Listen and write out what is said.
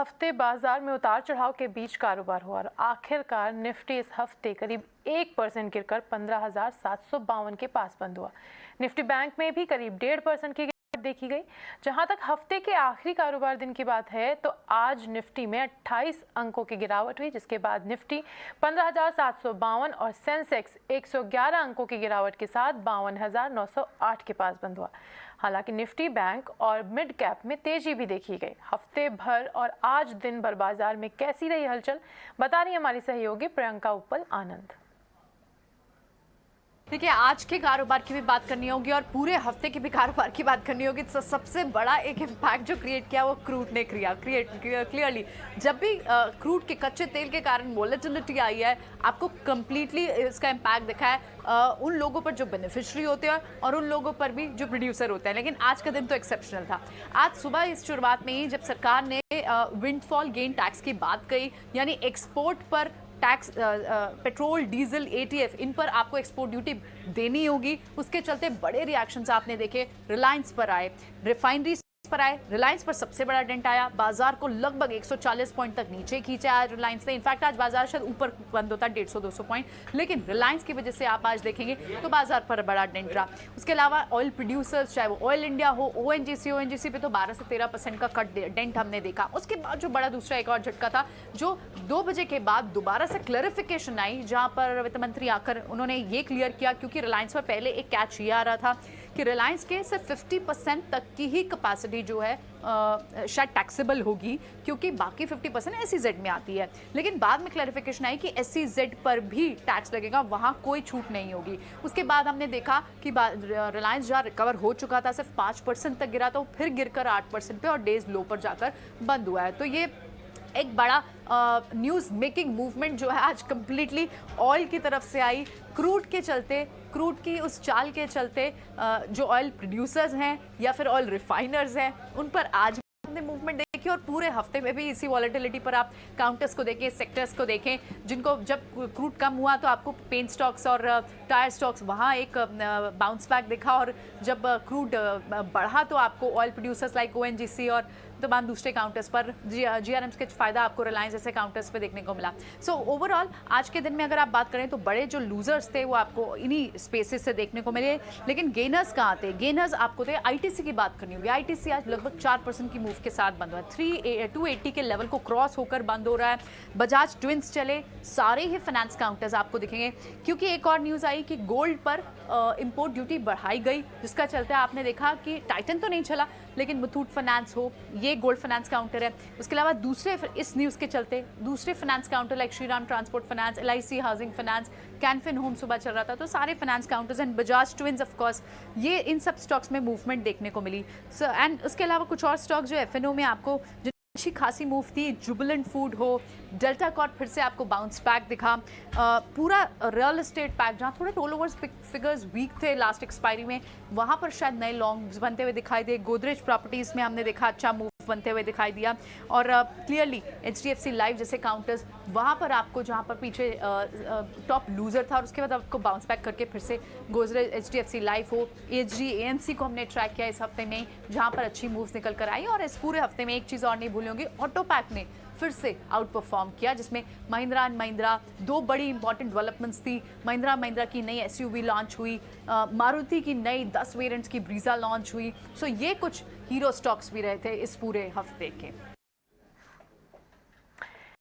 हफ्ते बाजार में उतार चढ़ाव के बीच कारोबार हुआ और आखिरकार निफ्टी इस हफ्ते करीब 1% गिरकर 15,752 के पास बंद हुआ। निफ्टी बैंक में भी करीब 1.5% की गिरावट देखी गई। जहां तक हफ्ते के आखिरी कारोबार दिन की बात है तो आज निफ्टी में 28 अंकों की गिरावट हुई, जिसके बाद निफ्टी 15,752 और सेंसेक्स 111 अंकों की गिरावट के साथ 52,908 के पास बंद हुआ। हालांकि निफ्टी बैंक और मिड कैप में तेजी भी देखी गई। हफ्ते भर और आज दिन भर बाजार में कैसी रही हलचल, बता रही हमारी सहयोगी प्रियंका उपल आनंद। देखिए, आज के कारोबार की भी बात करनी होगी और पूरे हफ्ते की भी कारोबार की बात करनी होगी। तो सबसे बड़ा एक इम्पैक्ट जो क्रिएट किया वो क्रूड ने क्लियरली जब भी क्रूड के कच्चे तेल के कारण वोलेटिलिटी आई है, आपको कंप्लीटली इसका इम्पैक्ट दिखा है उन लोगों पर जो बेनिफिशियरी होते हैं और उन लोगों पर भी जो प्रोड्यूसर होते हैं। लेकिन आज का दिन तो एक्सेप्शनल था। आज सुबह इस शुरुआत में ही जब सरकार ने विंडफॉल गेन टैक्स की बात कही, यानी एक्सपोर्ट पर टैक्स, पेट्रोल, डीजल, एटीएफ, इन पर आपको एक्सपोर्ट ड्यूटी देनी होगी। उसके चलते बड़े रिएक्शंस आपने देखे। रिलायंस पर आए, रिफाइनरीज पर आए। रिलायंस पर सबसे बड़ा डेंट आया, बाजार को लगभग 140 पॉइंट तक नीचे खींचा आज रिलायंस ने। इनफैक्ट आज बाजार शायद ऊपर बंद होता 150-200 पॉइंट, लेकिन रिलायंस की वजह से आप आज देखेंगे तो बाजार पर बड़ा डेंट रहा। उसके अलावा ऑयल प्रोड्यूसर्स, चाहे वो ऑयल इंडिया हो, ओएनजीसी पे तो 12 से 13% का कट डेंट हमने देखा। उसके बाद जो बड़ा दूसरा एक और झटका था, जो 2 बजे के बाद दोबारा से क्लैरिफिकेशन आई, जहां पर वित्त मंत्री आकर उन्होंने ये क्लियर किया, क्योंकि रिलायंस पर पहले एक कैच ये आ रहा था कि रिलायंस के सिर्फ 50% तक की ही कैपेसिटी जो है शायद टैक्सेबल होगी, क्योंकि बाकी 50% एसईजेड में आती है। लेकिन बाद में क्लैरिफिकेशन आई कि एसईजेड पर भी टैक्स लगेगा, वहां कोई छूट नहीं होगी। उसके बाद हमने देखा कि रिलायंस जहाँ रिकवर हो चुका था, सिर्फ 5% तक गिरा, तो फिर गिरकर 8% पे और डेज लो पर जाकर बंद हुआ है। तो ये एक बड़ा न्यूज़ मेकिंग मूवमेंट जो है आज कंप्लीटली ऑयल की तरफ से आई। क्रूड के चलते, क्रूड की उस चाल के चलते जो ऑयल प्रोड्यूसर्स हैं या फिर ऑयल रिफाइनर्स हैं, उन पर आज हमने मूवमेंट देखी। और पूरे हफ्ते में भी इसी वॉलेटिलिटी पर आप काउंटर्स को देखें, सेक्टर्स को देखें, जिनको जब क्रूड कम हुआ तो आपको पेंट स्टॉक्स और टायर स्टॉक्स वहाँ एक बाउंस बैक दिखा, और जब क्रूड बढ़ा तो आपको ऑयल प्रोड्यूसर्स लाइक ओएनजीसी और तमाम दूसरे काउंटर्स पर जीआरएम्स के फायदा आपको रिलायंस जैसे काउंटर्स पे देखने को मिला। सो ओवरऑल आज के दिन में अगर आप बात करें तो बड़े जो लूजर्स थे वो आपको इन्हीं स्पेसेस से देखने को मिले। लेकिन गेनर्स कहाँ थे? गेनर्स आपको थे, आईटीसी की बात करनी होगी। आईटीसी आज लगभग 4% की मूव के साथ बंद हुआ है, 280 के लेवल को क्रॉस होकर बंद हो रहा है। बजाज ट्विंस चले, सारे ही फाइनेंस काउंटर्स आपको दिखेंगे, क्योंकि एक और न्यूज़ आई कि गोल्ड पर इंपोर्ट ड्यूटी बढ़ाई गई, जिसका चलते आपने देखा कि टाइटन तो नहीं चला, लेकिन मुथूट फाइनेंस हो, ये गोल्ड फाइनेंस काउंटर है। उसके अलावा दूसरे, इस न्यूज़ के चलते दूसरे finance counter like Shriram transport finance, LIC housing finance, Canfin home सुबह चल रहा था। तो सारे finance counters and Bajaj twins of course, ये इन सब स्टॉक्स में मूवमेंट देखने को मिली। एंड उसके अलावा कुछ और स्टॉक्स जो एफएनओ में आपको अच्छी खासी मूव थी, जुबिलेंट फूड हो, डेल्टा कॉर्प फिर से आपको बाउंस बैक दिखा। पूरा रियल एस्टेट पैक, जहाँ थोड़े रोल ओवर्स फिगर्स वीक थे लास्ट एक्सपायरी में, वहाँ पर शायद नए लॉन्ग्स बनते हुए दिखाई दिए। गोदरेज प्रॉपर्टीज़ में हमने देखा अच्छा मूव बनते हुए दिखाई दिया। और क्लियरली एचडीएफसी लाइफ जैसे काउंटर्स, वहाँ पर आपको जहाँ पर पीछे टॉप लूजर था और उसके बाद आपको बाउंस बैक करके फिर से गोदरेज, एचडीएफसी लाइफ हो, एचडी, एएमसी को हमने ट्रैक किया इस हफ्ते में, जहाँ पर अच्छी मूव्स निकल कर आई। और इस पूरे हफ्ते में एक चीज़ और नहीं भूली होगी, ऑटो पैक ने फिर से आउट परफॉर्म किया, जिसमें महिंद्रा एंड महिंद्रा, 2 बड़ी इंपॉर्टेंट डेवलपमेंट्स थी। महिंद्रा की नई एसयूवी लॉन्च हुई, मारुति की नई 10 वेरिएंट्स की ब्रीजा लॉन्च हुई। सो ये कुछ हीरो स्टॉक्स भी रहे थे इस पूरे हफ्ते के।